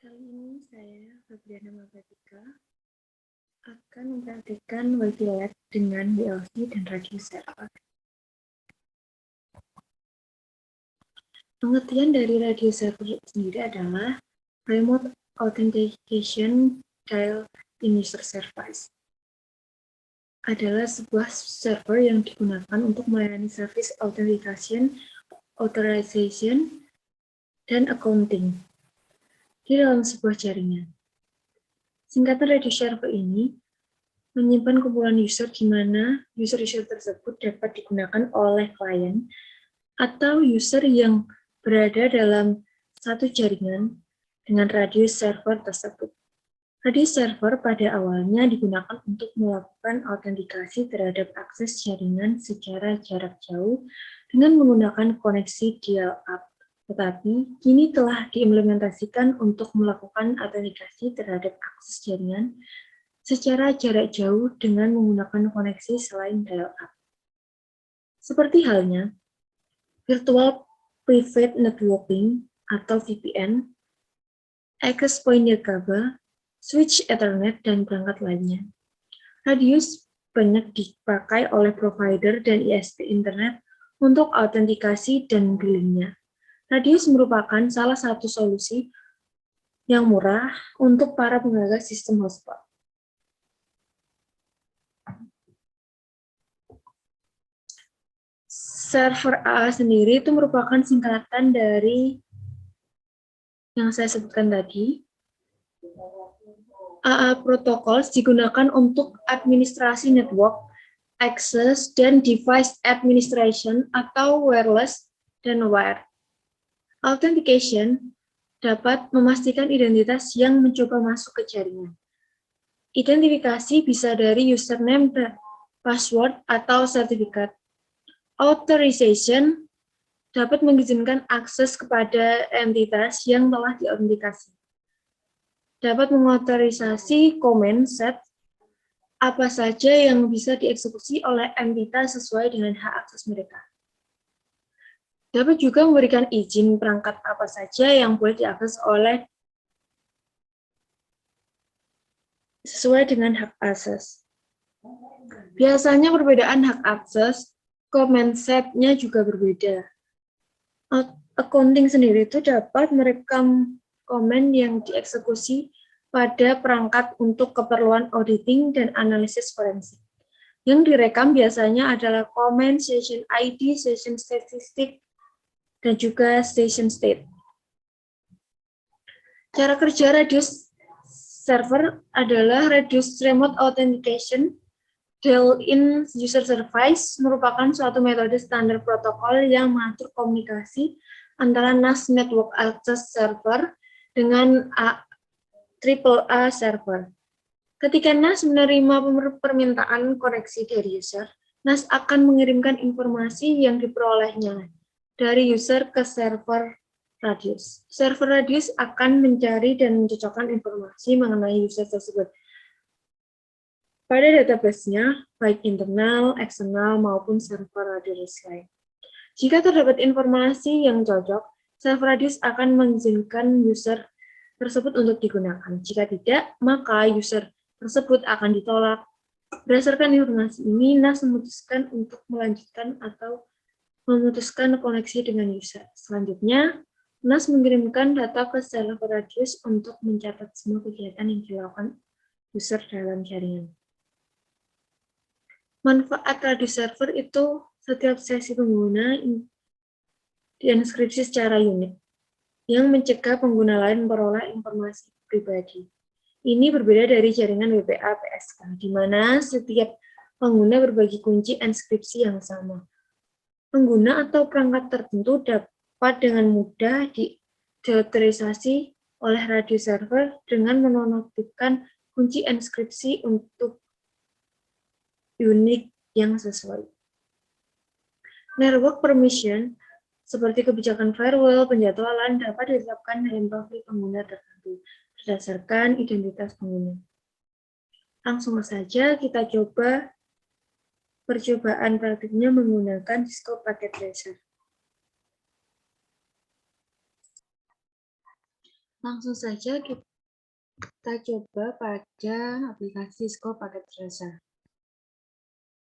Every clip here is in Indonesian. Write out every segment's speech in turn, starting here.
Kali ini saya, Fabriana Magatika, akan mempraktikkan Wi-Fi Lab dengan DLC dan radio server. Pengertian dari radio server sendiri adalah Remote Authentication Dial-in User Service. Adalah sebuah server yang digunakan untuk melayani service authentication, authorization, dan accounting di dalam sebuah jaringan. Singkatan radio server ini menyimpan kumpulan user di mana user-user tersebut dapat digunakan oleh klien atau user yang berada dalam satu jaringan dengan radius server tersebut. Radius server pada awalnya digunakan untuk melakukan autentikasi terhadap akses jaringan secara jarak jauh dengan menggunakan koneksi dial-up. Tetapi kini telah diimplementasikan untuk melakukan autentikasi terhadap akses jaringan secara jarak jauh dengan menggunakan koneksi selain dial-up. Seperti halnya Virtual Private Networking atau VPN, Access Point Nirkaba, Switch Ethernet, dan perangkat lainnya. Radius banyak dipakai oleh provider dan ISP internet untuk autentikasi dan billingnya. Radius merupakan salah satu solusi yang murah untuk para penggagas sistem hotspot. Server AA sendiri itu merupakan singkatan dari yang saya sebutkan tadi. AA Protocols digunakan untuk administrasi network, access, dan device administration atau wireless dan wire. Authentication dapat memastikan identitas yang mencoba masuk ke jaringan. Identifikasi bisa dari username, password, atau sertifikat. Authorization dapat mengizinkan akses kepada entitas yang telah diautentikasi. Dapat mengotorisasi command set apa saja yang bisa dieksekusi oleh entitas sesuai dengan hak akses mereka. Dapat juga memberikan izin perangkat apa saja yang boleh diakses oleh sesuai dengan hak akses. Biasanya perbedaan hak akses, command set-nya juga berbeda. Accounting sendiri itu dapat merekam komen yang dieksekusi pada perangkat untuk keperluan auditing dan analisis forensik. Yang direkam biasanya adalah komen, session ID, session statistik, dan juga session state. Cara kerja radius server adalah radius remote authentication dial-in user service merupakan suatu metode standar protokol yang mengatur komunikasi antara NAS Network Access Server dengan AAA server. Ketika NAS menerima permintaan koneksi dari user, NAS akan mengirimkan informasi yang diperolehnya dari user ke server radius. Server radius akan mencari dan mencocokkan informasi mengenai user tersebut pada database-nya, baik internal, eksternal, maupun server radius lain. Jika terdapat informasi yang cocok, server radius akan mengizinkan user tersebut untuk digunakan. Jika tidak, maka user tersebut akan ditolak. Berdasarkan informasi ini, NAS memutuskan untuk melanjutkan atau memutuskan koneksi dengan user. Selanjutnya, NAS mengirimkan data ke server radius untuk mencatat semua kegiatan yang dilakukan user dalam jaringan. Manfaat radius server itu setiap sesi pengguna dienkripsi secara unik, yang mencegah pengguna lain memperoleh informasi pribadi. Ini berbeda dari jaringan WPA PSK, di mana setiap pengguna berbagi kunci enskripsi yang sama. Pengguna atau perangkat tertentu dapat dengan mudah diautorisasi oleh radius server dengan menonaktifkan kunci enskripsi untuk unik yang sesuai. Network permission, seperti kebijakan firewall, penjadwalan dapat ditetapkan dalam profil pengguna tertentu berdasarkan identitas pengguna. Langsung saja kita coba percobaan praktiknya menggunakan Cisco Packet Tracer. Langsung saja kita coba pada aplikasi Cisco Packet Tracer.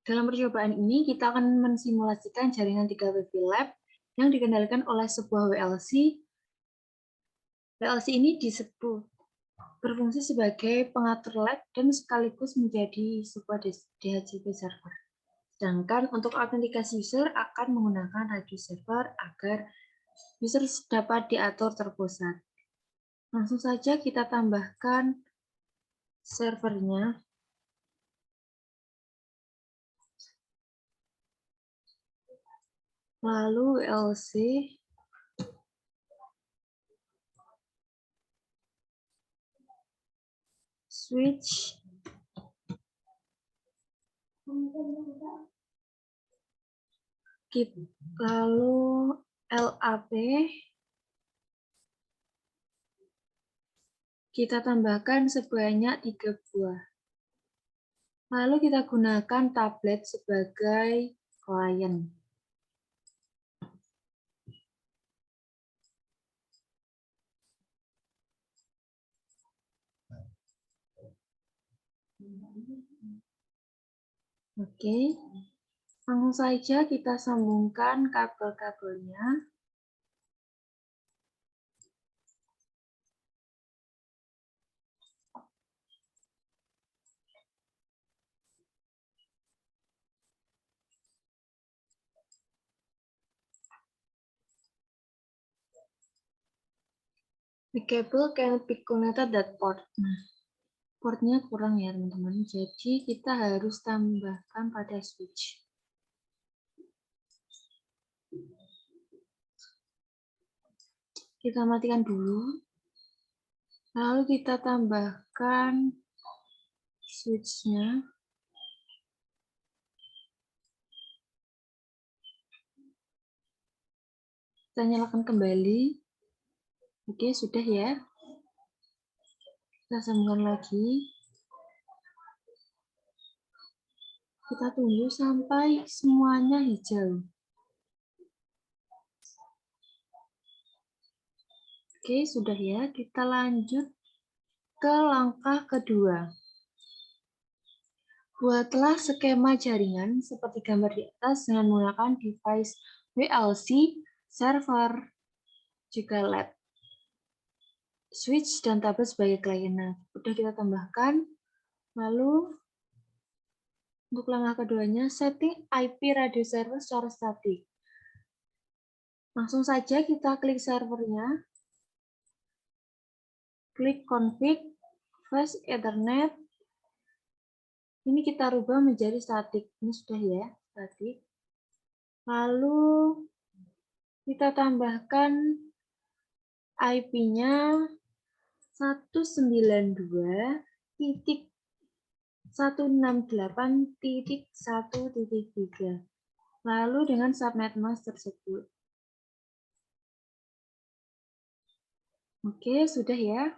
Dalam percobaan ini, kita akan mensimulasikan jaringan 3 WiFi Lab yang dikendalikan oleh sebuah WLC. WLC ini berfungsi sebagai pengatur lab dan sekaligus menjadi sebuah DHCP server. Sedangkan untuk autentikasi user akan menggunakan radio server agar user dapat diatur terpusat. Langsung saja kita tambahkan servernya. Lalu WLC, switch, lalu LAP, kita tambahkan sebanyak 3 buah. Lalu kita gunakan tablet sebagai klien. Oke, langsung saja kita sambungkan kabel-kabelnya. The cable can be connected that port. Nah, portnya kurang ya teman-teman, jadi kita harus tambahkan pada switch. Kita matikan dulu, lalu kita tambahkan switch-nya. Kita nyalakan kembali. Oke, sudah ya. Kita sambungkan lagi. Kita tunggu sampai semuanya hijau. Oke, sudah ya. Kita lanjut ke langkah kedua. Buatlah skema jaringan seperti gambar di atas dengan menggunakan device WLC, server, juga lab, switch, dan tablet sebagai klien. Nah, sudah kita tambahkan. Lalu, untuk langkah keduanya, setting IP radio server secara statik. Langsung saja kita klik servernya. Klik config, flash ethernet. Ini kita rubah menjadi statik. Ini sudah ya, statik. Lalu kita tambahkan IP-nya 192.168.1.3. Lalu dengan subnet mask tersebut. Oke, sudah ya.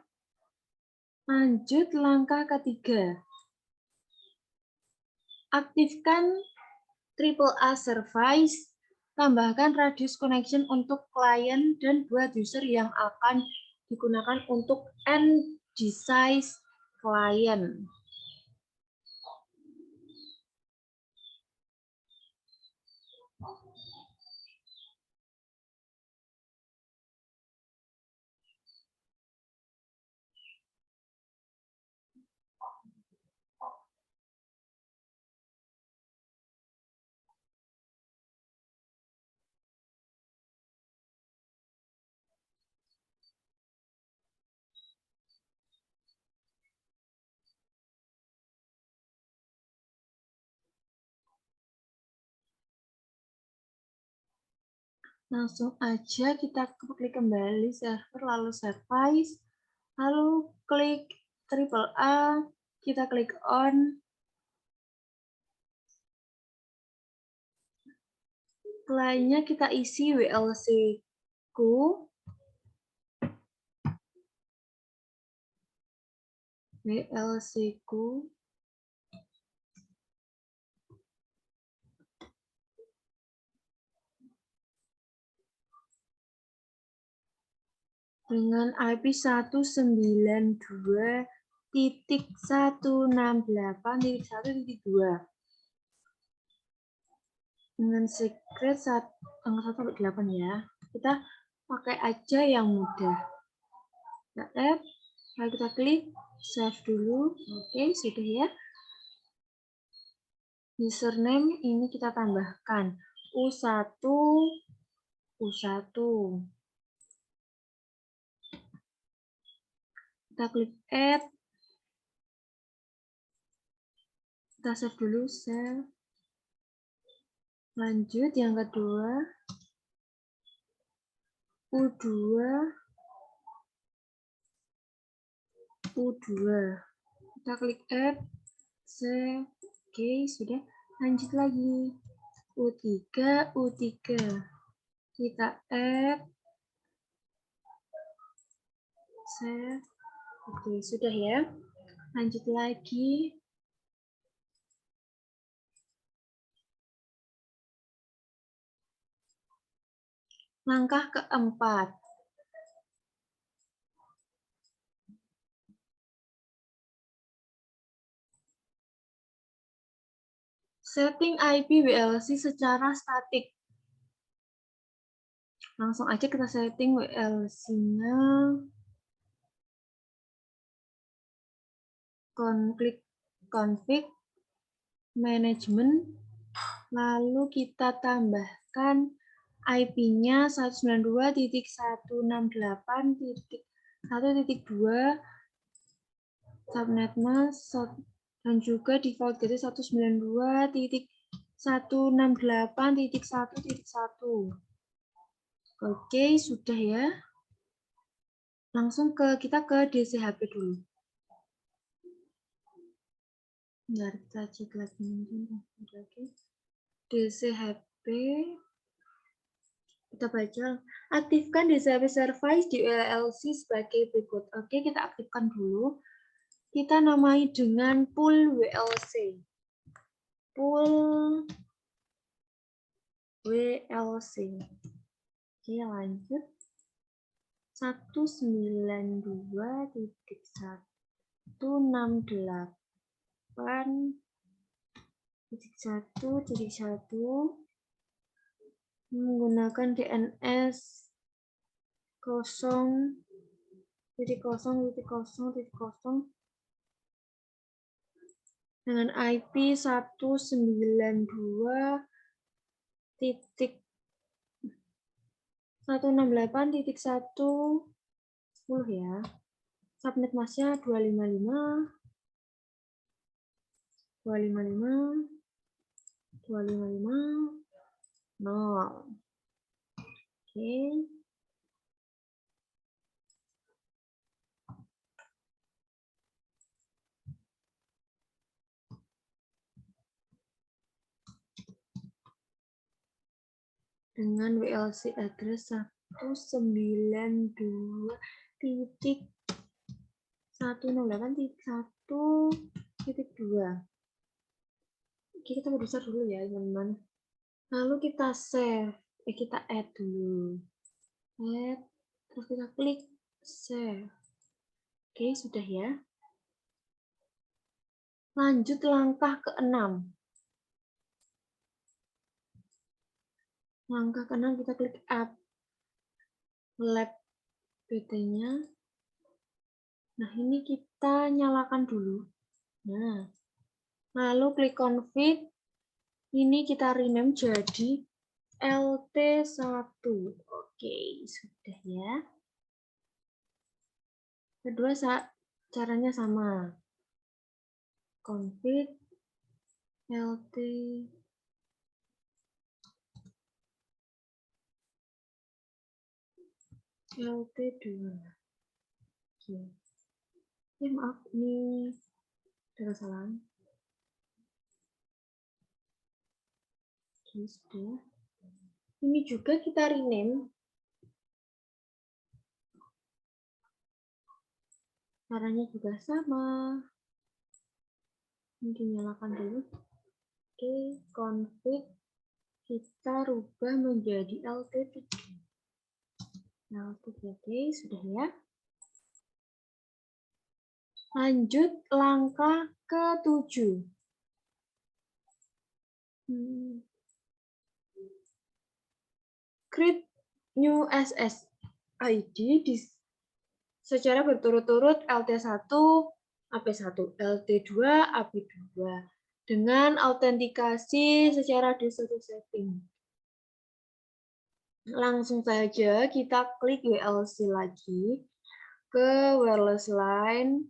Lanjut langkah ketiga. Aktifkan AAA service, tambahkan radius connection untuk klien dan buat user yang akan digunakan untuk end device klien. Langsung aja kita klik kembali server, lalu service, lalu klik AAA, kita klik on, kliennya kita isi WLC-ku, dengan IP 192.168.1.2 dengan secret angka 1 sampai 8 ya. Kita pakai aja yang mudah. Kita add, lalu kita klik save dulu. Oke, sudah ya. Username ini kita tambahkan U1 kita klik add, kita save dulu, save. Lanjut yang kedua U2 kita klik add, save. Oke, sudah. Lanjut lagi U3 kita add, save. Oke, sudah ya. Lanjut lagi langkah keempat. Setting IP WLC secara statik. Langsung aja kita setting WLC-nya. Klik config, management, lalu kita tambahkan IP-nya 192.168.1.2 subnet mask dan juga default gateway 192.168.1.1. Oke, sudah ya. Langsung kita ke DCHP dulu. Bentar, kita cek lagi. DCHP. Kita baca. Aktifkan DCHP service di WLC sebagai berikut. Oke, kita aktifkan dulu. Kita namai dengan pool WLC. Pool WLC. Oke, lanjut. 192.168.1.1 menggunakan DNS 0.0.0.0 dengan IP 192.168.1.10 ya. Subnet masknya 255 0. Oke. Dengan WLC address 192.168.1.2. Oke, kita berusaha dulu ya, teman-teman. Lalu kita save, kita add dulu. Add, terus kita klik save. Oke, sudah ya. Lanjut langkah ke-6. Langkah ke-6 kita klik add lab PT-nya. Nah, ini kita nyalakan dulu. Nah, lalu klik config. Ini kita rename jadi LT1. Oke, sudah ya. Kedua caranya sama. Config LT2. Oke. Maaf, ini ada kesalahan. Oke, sudah. Ini juga kita rename. Caranya juga sama. Ini dinyalakan dulu. Oke, config kita rubah menjadi LT3. Oke, sudah ya. Lanjut langkah ke-7. Create new SSID secara berturut-turut LT1, AP1, LT2, AP2 dengan autentikasi secara disuruh setting. Langsung saja kita klik WLC lagi ke wireless line.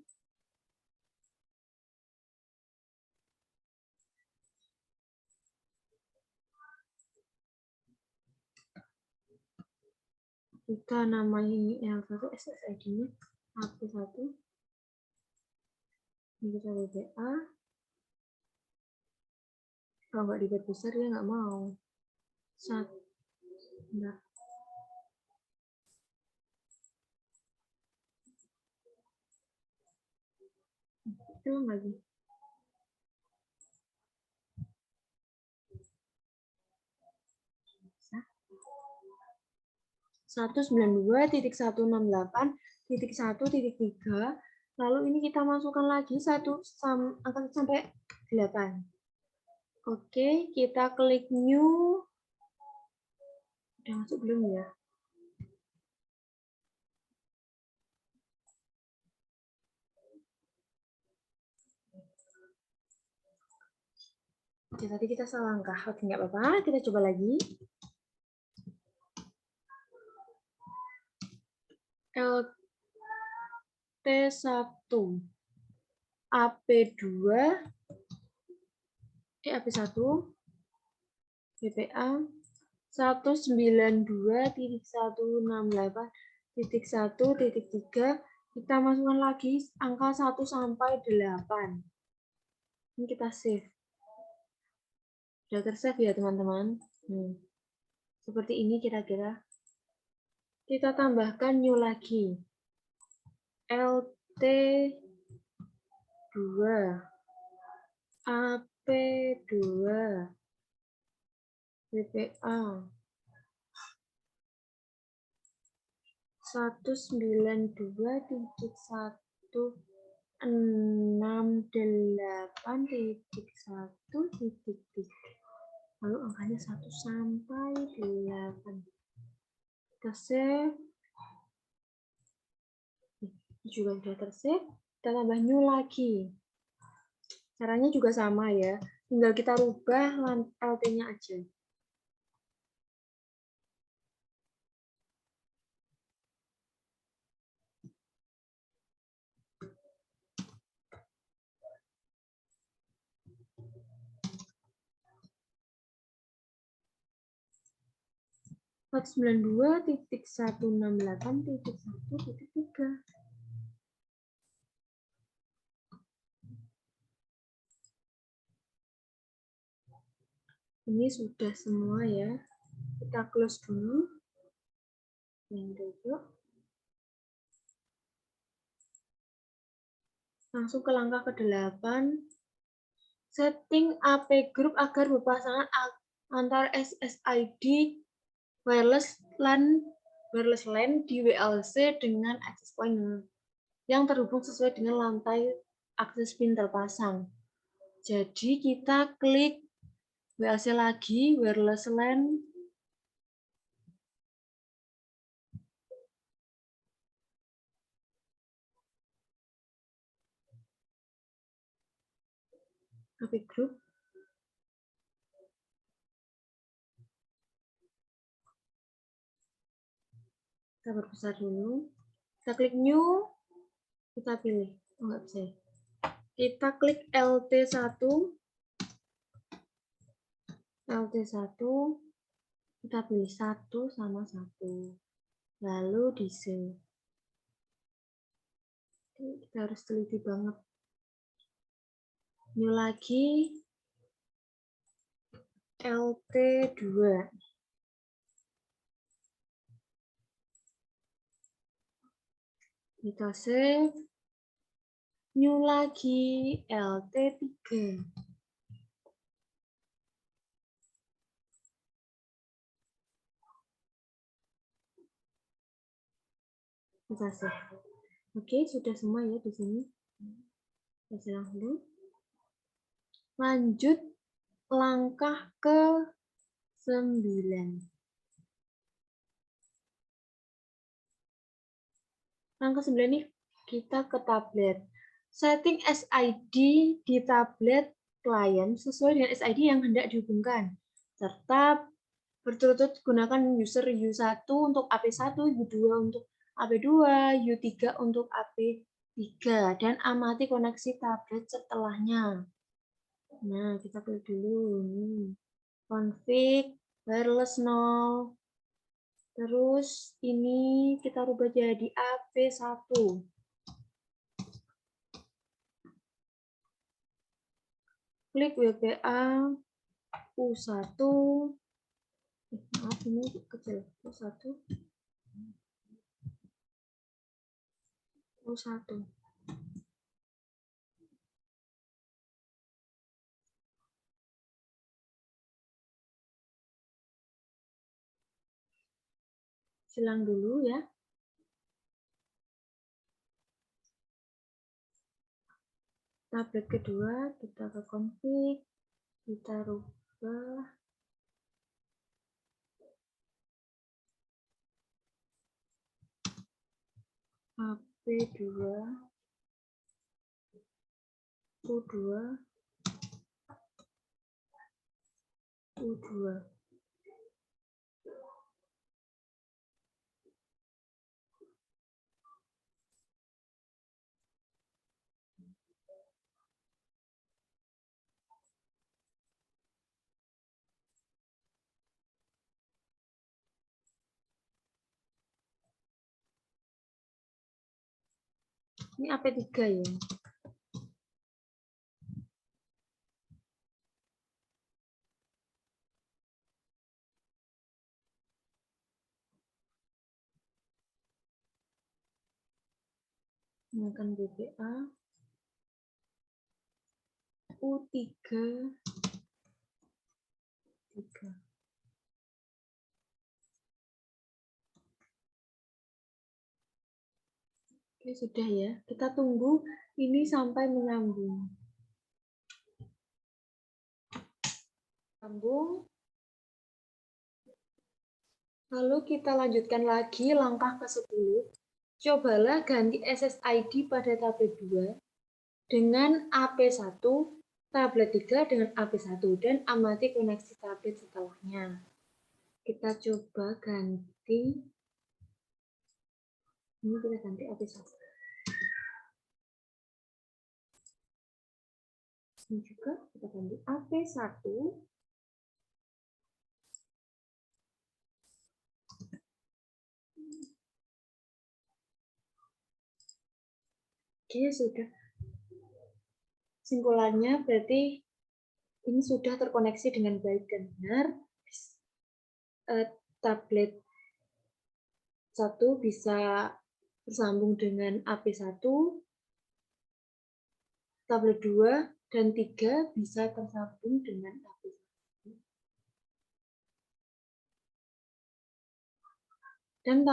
Kita namai yang satu SSID-nya AP1. Ini kita WPA. Kalau nggak diperbesar dia nggak mau. Nah. Hilang lagi. Bisa. 192.168.1.3. Lalu ini kita masukkan lagi akan sampai 8. Oke, kita klik new. Udah masuk belum ya? Oke, tadi kita salah langkah. Oke, nggak apa-apa. Kita coba lagi. LT1, AP2, AP1, BPA 192.168.1.3. Kita masukkan lagi angka 1 sampai 8. Ini kita save. Sudah tersave ya teman-teman. Seperti ini kira-kira. Kita tambahkan new lagi. LT2, AP2, BPA 192.168.1.3. Lalu angkanya 1 sampai 8. Kita save. Ini juga sudah tersave. Kita tambah new lagi. Caranya juga sama ya. Tinggal kita rubah LT-nya aja. (192.168.1.3). Ini sudah semua ya. Kita close dulu. Langsung ke langkah ke-8. Setting AP group agar berpasangan antar SSID wireless LAN di WLC dengan access point yang terhubung sesuai dengan lantai akses pin terpasang. Jadi kita klik WLC lagi, wireless LAN. AP group. Kita perbesar dulu. Kita klik new. Kita pilih. Oh, nggak bisa. Kita klik LT1. Kita pilih 1 sama 1. Lalu di save. Kita harus teliti banget. New lagi. LT2. Kita save. New lagi. LT3. Bisa save. Oke, sudah semua ya di sini. Kita silang dulu. Lanjut langkah ke 9. Langkah 9 nih, kita ke tablet. Setting SID di tablet klien sesuai dengan SID yang hendak dihubungkan. Serta berturut-turut gunakan user U1 untuk AP1, U2 untuk AP2, U3 untuk AP3, dan amati koneksi tablet setelahnya. Nah, kita pilih dulu. Config, wireless 0. Terus ini kita rubah jadi AP1. Klik WPA U1. Maaf, ini kecil. U1. U1. Silang dulu ya. Tablet kedua, kita ke config, kita rubah AP2, U2, U2. Ini AP3 ya. Gunakan BPA U3. Oke, sudah ya. Kita tunggu ini sampai menyambung. Sambung. Lalu kita lanjutkan lagi langkah ke-10. Cobalah ganti SSID pada tablet 2 dengan AP1, tablet 3 dengan AP1, dan amati koneksi tablet setelahnya. Kita coba ganti. Ini kita ganti AP1. Ini juga kita ganti AP1. Oke, sudah. Kesimpulannya berarti ini sudah terkoneksi dengan baik dan benar. Tablet 1 bisa bersambung dengan AP1, tablet 2 dan 3 bisa tersambung dengan AP1. Dan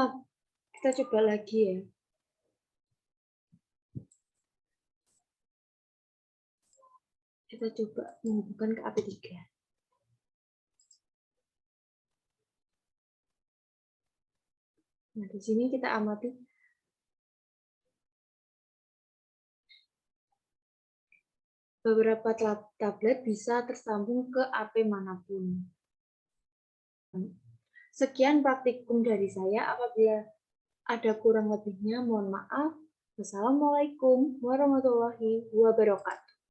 kita coba lagi ya. Kita coba menghubungkan ke AP3. Nah, di sini kita amati beberapa tablet bisa tersambung ke AP manapun. Sekian praktikum dari saya. Apabila ada kurang lebihnya, mohon maaf. Wassalamualaikum warahmatullahi wabarakatuh.